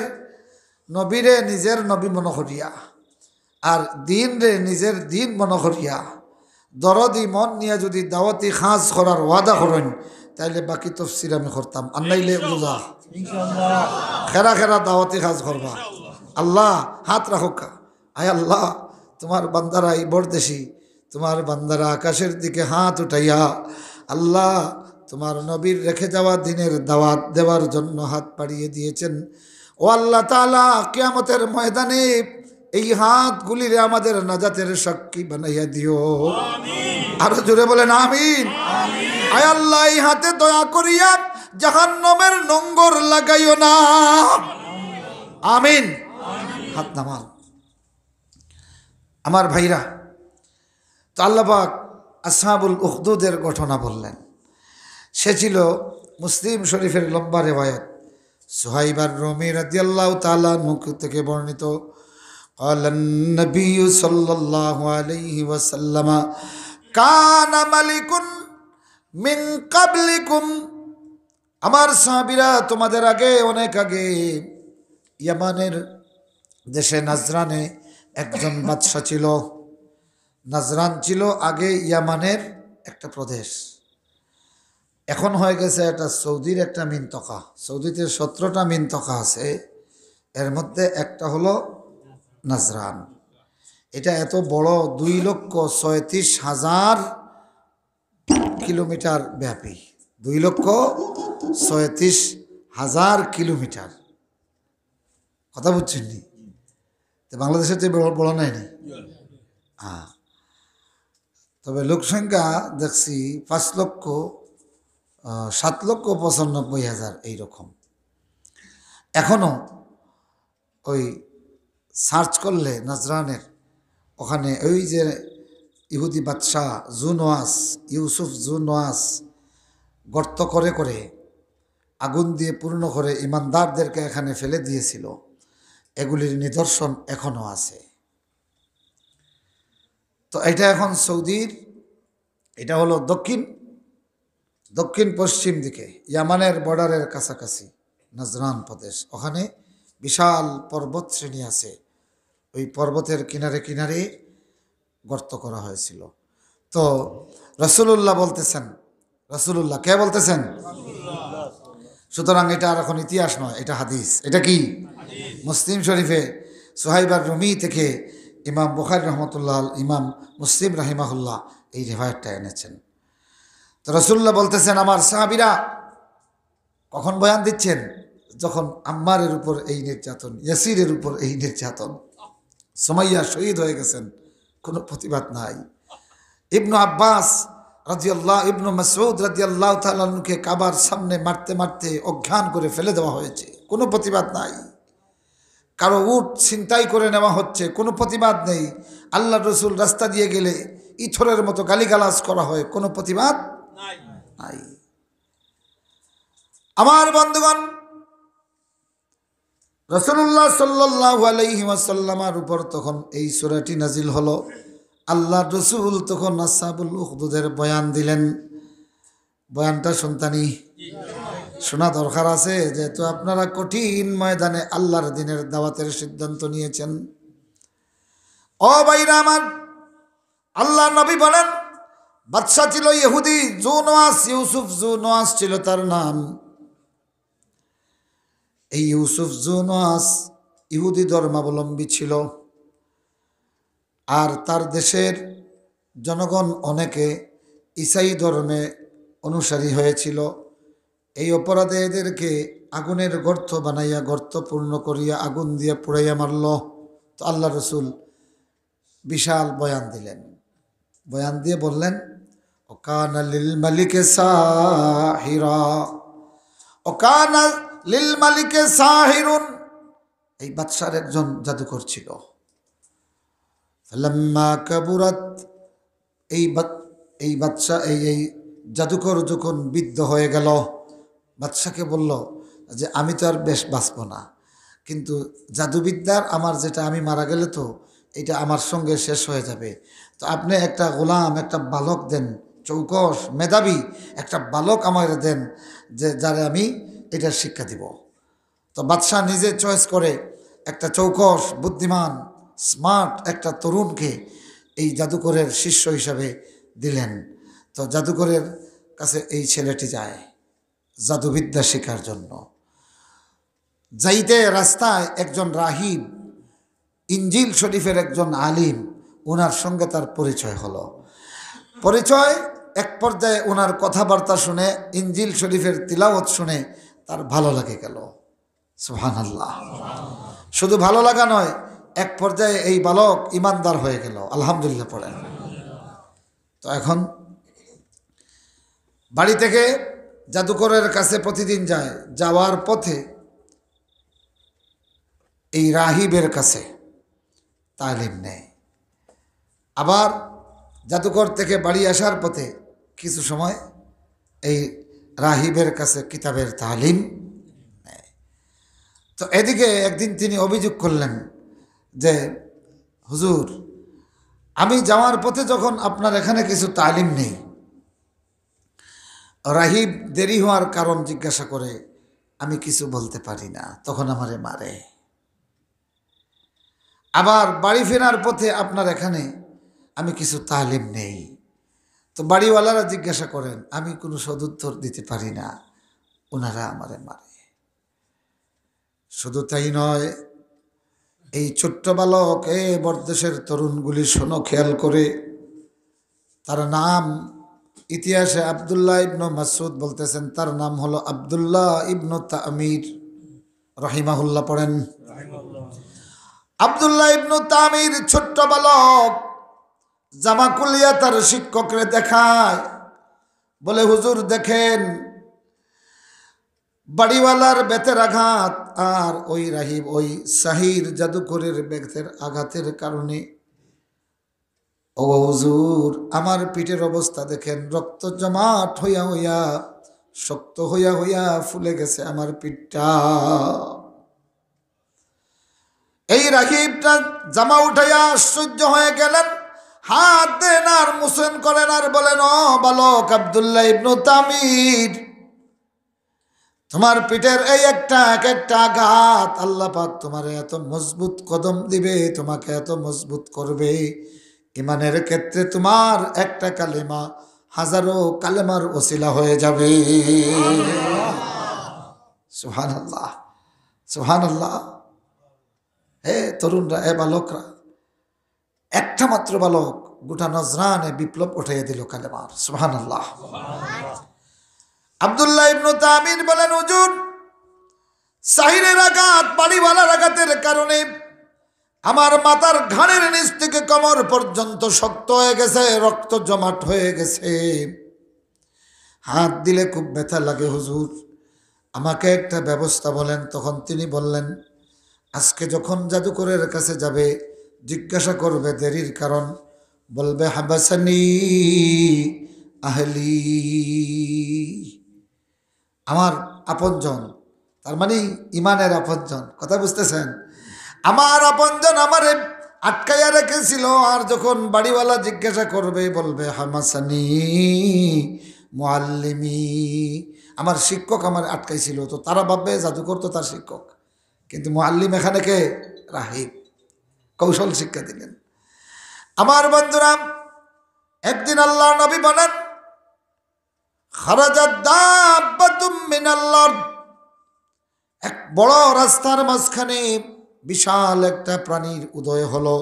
নবীরে নিজের নবী মনে করিয়া আর দিন রে নিজের দিন মনে করিয়া দরদি মন নিয়ে যদি দাওয়াতি খাস করার ওয়াদা করেন তাইলে বাকি তফসির আমি করতাম আর নাইলে বুঝা খেরা খেরা দাওয়াতি খাস করবা আল্লাহ হাত রাখোকা আয় আল্লাহ তোমার বান্দারা এই বরদেশি তোমার বান্দারা আকাশের দিকে হাত উঠাইয়া আল্লাহ তোমার নবীর রেখে যাওয়া দিনের দাওয়াত দেওয়ার জন্য হাত বাড়িয়ে দিয়েছেন ও আল্লাহ তাআলা কিয়ামতের ময়দানে এই হাতগুলিরে আমাদের নাজাতের সাক্ষী বানাইয়া দিও আরো জোরে বলেন আমিন আয় আল্লাহ এই হাতে দয়া করিয়া জাহান্নামের নোঙ্গর লাগাইও না আমিন হাত নামান আমার ভাইরা তো আল্লাহ পাক আসহাবুল উখদুদের ঘটনা বললেন সে ছিল মুসলিম শরীফের লম্বা রিওয়ায়াত সুহাইব আর-রুমি রাদিয়াল্লাহু তাআলা মুখ থেকে বর্ণিত قال النبي صلى الله عليه وسلم كان ملك من قبلكم আমার সাহাবীরা তোমাদের আগে অনেক আগে ইয়ামানের দেশে নাজরানে একজন বাদশা ছিল নাজরান ছিল আগে ইয়ামানের একটা প্রদেশ এখন হয়ে গেছে এটা সৌদির একটা মিনতকা সৌদিতে 17টা মিনতকা আছে এর মধ্যে একটা হলো নাজরান এটা এত বড় 2,36,000 কিলোমিটার ব্যাপী 2,36,000 কিলোমিটার কথা বুঝছেন নি তো বাংলাদেশের চেয়ে বড় বড় নাই নি? হ্যাঁ, তবে লোকসংখ্যা দেখছি 5,07,95,000 এইরকম। এখনো ওই সার্চ করলে নাজরানের ওখানে ওই যে ইহুদি বাদশাহ জুনওয়াস, ইউসুফ জুনওয়াস গর্ত করে করে আগুন দিয়ে পূর্ণ করে ইমানদারদেরকে এখানে ফেলে দিয়েছিল, এগুলির নিদর্শন এখনো আছে। তো এটা এখন সৌদির, এটা হলো দক্ষিণ পশ্চিম দিকে ইয়ামানের বর্ডারের কাছাকাছি নাজরান প্রদেশ। ওখানে বিশাল পর্বত শ্রেণী আছে, ওই পর্বতের কিনারে কিনারে গর্ত করা হয়েছিল। তো রাসূলুল্লাহ বলতেছেন, রাসূলুল্লাহ কে বলতেছেন? সুতরাং এটা আর এখন ইতিহাস নয়, এটা হাদিস। এটা কি? মুসলিম শরীফে সুহাইব আর রুমি থেকে ইমাম বুখারী রহমতুল্লাহ, ইমাম মুসলিম রাহিমাহুল্লাহ এই রিওয়ায়াতটা এনেছেন। তো রাসূলুল্লাহ বলতেছেন, আমার সাহাবীরা কখন বয়ান দিচ্ছেন? যখন আম্মারের উপর এই নির্যাতন, ইয়াসিরের উপর এই নির্যাতন, সুমাইয়া শহীদ হয়ে গেছেন, কোনো প্রতিবাদ নাই। ইবনু আব্বাস রাদিয়াল্লাহু, ইবনু মাসউদ রাদিয়াল্লাহু তাআলা আনহুকে কাবার সামনে মারতে মারতে অজ্ঞান করে ফেলে দেওয়া হয়েছে, কোনো প্রতিবাদ নাই। কারো উট ছিনতাই করে নেওয়া হচ্ছে, কোনো প্রতিবাদ নেই। আল্লাহ রসুল রাস্তা দিয়ে গেলে ইথরের মতো গালিগালাজ করা হয়, কোনো প্রতিবাদ নাই। আমার বন্ধুগণ, রাসূলুল্লাহ সাল্লাল্লাহু আলাইহি ওয়াসাল্লামের উপর তখন এই সূরাটি নাজিল হলো। আল্লাহ রসুল তখন আসহাবুল উখদুদের বয়ান দিলেন। বয়ানটা শুনতানি শোনা দরকার আছে, যেহেতু আপনারা কঠিন ময়দানে আল্লাহর দ্বীনের দাওয়াতের সিদ্ধান্ত নিয়েছেন। ও ভাইরা আমার, আল্লাহ নবী বলেন, বাদশা ছিল ইহুদি জুনওয়াস, ইউসুফ জুনওয়াস ছিল তার নাম। এই ইউসুফ জুনওয়াস ইহুদি ধর্মাবলম্বী ছিল, আর তার দেশের জনগণ অনেকে ঈসাই ধর্মে অনুসারী হয়েছিল। এই অপরাধে এদেরকে আগুনের গর্ত বানাইয়া, গর্ত পূর্ণ করিয়া আগুন দিয়ে পুড়াইয়া মারল। তো আল্লাহ রসুল বিশাল বয়ান দিলেন। বয়ান দিয়ে বললেন, ওকানা লিল মালিকে সাহিরা, ওকানা লিল মালিকে সাহিরুন। এই বাদশার একজন জাদুকর ছিল। ফালাম্মা কাবুরাত, এই বাদশা এই জাদুকর যখন বৃদ্ধ হয়ে গেল, বাদশাকে বলল যে আমি তো আর বেশ বাঁচব না, কিন্তু জাদুবিদ্যার আমার যেটা, আমি মারা গেলে তো এটা আমার সঙ্গে শেষ হয়ে যাবে। তো আপনি একটা গোলাম, একটা বালক দেন, চৌকস মেধাবী একটা বালক আমার দেন, যে যারে আমি এটার শিক্ষা দিব। তো বাদশাহ নিজে চয়েস করে একটা চৌকস বুদ্ধিমান স্মার্ট একটা তরুণকে এই জাদুকরের শিষ্য হিসাবে দিলেন। তো জাদুকরের কাছে এই ছেলেটি যায় জাদুবিদ্যা শেখার জন্য। যাইতে রাস্তায় একজন রাহিব, ইনজিল শরীফের একজন আলিম, ওনার সঙ্গে তার পরিচয় হলো। পরিচয় এক পর্যায়ে ওনার কথাবার্তা শুনে, ইনজিল শরীফের তিলাওয়াত শুনে তার ভালো লাগে গেল। সুবহানাল্লাহ। শুধু ভালো লাগা নয়, এক পর্যায়ে এই বালক ইমানদার হয়ে গেল। আলহামদুলিল্লাহ পড়েন। তো এখন বাড়ি থেকে জাদুকরের কাছে প্রতিদিন যায়, যাওয়ার পথে এই রাহিবের কাছে তালিম নেয়। আবার জাদুকর থেকে বাড়ি আসার পথে কিছু সময় এই রাহিবের কাছে কিতাবের তালিম নেয়। তো এদিকে একদিন তিনি অভিযোগ করলেন যে, হুজুর, আমি যাওয়ার পথে যখন আপনার এখানে কিছু তালিম নেই, রাহিব দেরি হওয়ার কারণ জিজ্ঞাসা করে, আমি কিছু বলতে পারি না, তখন আমারে মারে। আবার বাড়ি ফেরার পথে আপনার এখানে আমি কিছু তালিম নেই, তো বাড়িওয়ালারা জিজ্ঞাসা করেন, আমি কোনো সদুত্তর দিতে পারি না, ওনারা আমারে মারে। শুধু তাই নয়, এই ছোট্ট বালক, বরদেশের তরুণগুলি শোনো খেয়াল করে, তার নাম ইতিহাসে আব্দুল্লাহ ইবনু মাসউদ বলতেছেন, তার নাম হলো আব্দুল্লাহ ইবনু তামির রাহিমাহুল্লাহ পড়েন। আব্দুল্লাহ ইবনু তামির ছোট্ট বালক জামা খুলিয়া তার শিক্ষকরে দেখায়, বলে হুজুর দেখেন বাড়িওয়ালার বেতের আঘাত আর ওই রাহিব ওই সাহির জাদুকরের বেতের আঘাতের কারণে ও হুজুর আমার পিঠের অবস্থা দেখেন, রক্ত জমাট হইয়া হইয়া শক্ত হইয়া হইয়া ফুলে গেছে আমার পিঠটা। এই রাহিবটা জামা উঠাইয়া আশ্চর্য হয়ে গেলেন, হাত দেন আর মুসেন করেন আর বলেন, ও বালক আব্দুল্লাহ ইবনু তামির, তোমার পিঠের এই একটা এক একটা আঘাত আল্লাহ পাক তোমার এত মজবুত কদম দিবে, তোমাকে এত মজবুত করবে। ইমানের ক্ষেত্রে তোমার একটা কালেমা হাজারো কালেমার ওসিলা হয়ে যাবে। সুবহানাল্লাহ, সুবহানাল্লাহ। হে তরুণরা, হে বালকরা, একটা মাত্র বালক গোটা নজরানে বিপ্লব উঠাইয়া দিল কালেমার। সুবহানাল্লাহ। আব্দুল্লাহ ইবনু তামির বলেন, হুজুর সাহিরের আঘাত বাড়িওয়ালার আঘাতের কারণে আমার মাথার ঘাড়ের নিচ থেকে কোমর পর্যন্ত শক্ত হয়ে গেছে, রক্ত জমাট হয়ে গেছে, হাত দিলে খুব ব্যথা লাগে হুজুর, আমাকে একটা ব্যবস্থা বলেন। তখন তিনি বললেন, আজকে যখন জাদুকরের কাছে যাবে জিজ্ঞাসা করবে দেরির কারণ, বলবে হাবাসানি আহলি, আমার আপনজন, তার মানে ইমানের আপনজন, কথা বুঝতেছেন? আমার আপনজন আমারে আটকাইয়া রেখেছিল, আর যখন বাড়িওয়ালা জিজ্ঞাসা করবে বলবে হামাসানি মুআল্লিমি, আমার শিক্ষক আমার আটকাইছিল। তো তারা ভাববে জাদুকর তো তার শিক্ষক, কিন্তু মুআল্লিম এখানে কে? রাহিব, কৌশল শিক্ষা দিলেন। আমার বন্ধুরা, একদিন আল্লাহ নবী বলেন, খারাজাত দাব্বাতুম মিনাল আরদ, এক বড় রাস্তার মাঝখানে বিশাল একটা প্রাণীর উদয় হলো,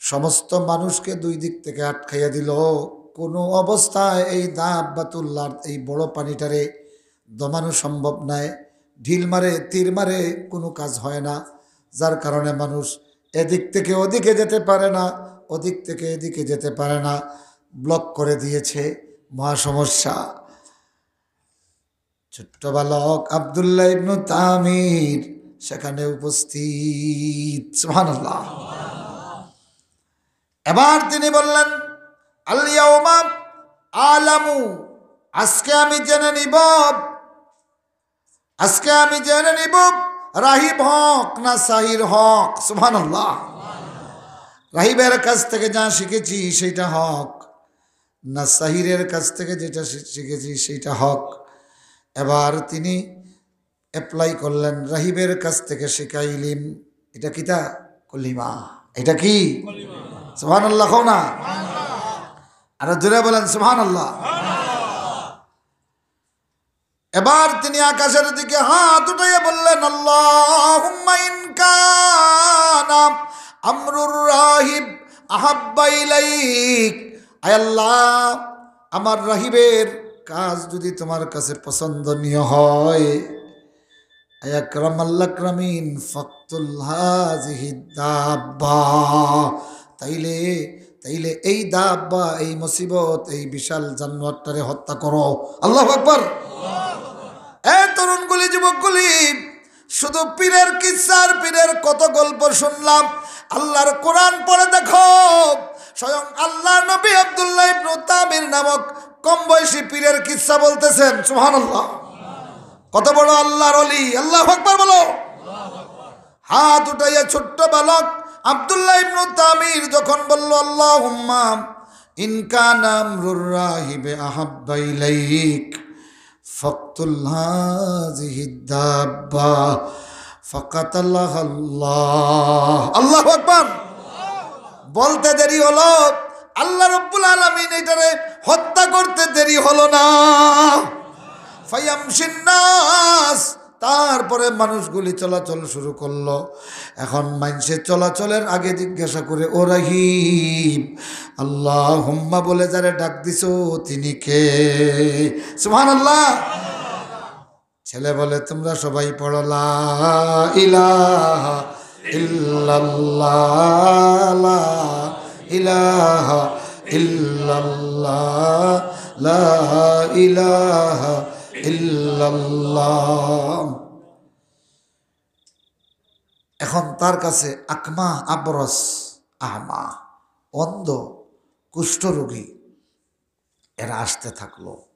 সমস্ত মানুষকে দুই দিক থেকে আটকাইয়া দিল। কোনো অবস্থায় এই দাব্বাতুল্লাহ এই বড় প্রাণীটারে দমানো সম্ভব নয়, ঢিল মারে তীর মারে কোনো কাজ হয় না, যার কারণে মানুষ এদিক থেকে ওদিকে যেতে পারে না, ওদিক থেকে এদিকে যেতে পারে না, ব্লক করে দিয়েছে, মহা সমস্যা। ছোট্ট বালক আব্দুল্লাহ ইবনু তামির সেখানে উপস্থিত। সুবহানাল্লাহ। এবার তিনি বললেন, আল ইয়াউমা আলামু, আজকে আমি জেনে নিব, আজকে আমি জেনে নিব রাহিব হক না সাহির হক। সুবহানাল্লাহ। রাহিবের কাছ থেকে যা শিখেছি সেটা হক, না সাহিরের কাছ থেকে যেটা শিখেছি সেটা হক। এবার তিনি অ্যাপ্লাই করলেন, রাহিবের কাছ থেকে শিখাইলিম, এটা কিতা? কলিমা। এটা কি? সুবহানাল্লাহ। কও না, আর জোরে বলেন সুবহানাল্লাহ। এবার তিনি আকাশের দিকে হাত উঠাইয়া বললেন, আল্লাহুম্মা ইন কানা আমরুর রাহিব আহাব্বা ইলাইক, আয় আল্লাহ, আমার রাহিবের কাজ যদি তোমার কাছে পছন্দনীয় হয়, আয় আকরামাল আকরামিন ফাকতুল হাযিহি দাব্বা, তাইলে তাইলে এই দাব্বা, এই মুসিবত, এই বিশাল জানোয়ারটারে হত্যা করো। আল্লাহু আকবার। এই তরুণগুলি, যুবকগুলি, শুধু পীরের কিচ্ছার পীরের কত গল্প শুনলাম, আল্লাহর কোরআন পড়ে দেখো, স্বয়ং আল্লাহ নবী আব্দুল্লাহ ইবনু তামির নামক কম বয়সী পীরের কিচ্ছা বলতেছেন। সুবহানাল্লাহ। কত বড় আল্লাহর ওলি! আল্লাহু আকবার বলো। হাত উঠাইয়া ছোট্ট বালক আব্দুল্লাহ ইবনু তামির যখন বলল, আল্লাহুম্মা ইন কানা আমরুর রাহিবে আহাব্বা ইলাইক ফাকতুল হাযিহি দাব্বা ফাকাতালাহা আল্লাহ। আল্লাহু আকবার। বলতে দেরি হলো, আল্লাহ রাব্বুল আলামিন এটারে হত্যা করতে দেরি হলো না। ফায়ামশিন নাস, তারপরে মানুষগুলি চলাচল শুরু করলো। এখন মানুষের চলাচলের আগে জিজ্ঞাসা করে, ও রাহিম, আল্লাহুম্মা বলে যারে ডাক দিছো তিনি কে? সুবহানাল্লাহ। ছেলে বলে, তোমরা সবাই পড়ো লা ইলাহা ইল্লাল্লাহ লা ইলাহা ইল্লাল্লাহ লা ইলাহা ইল্লাল্লাহ। এখন তার কাছে আকমা, আবরস, আহমা, অন্ধ, কুষ্ঠরোগী এরা আসতে থাকলো।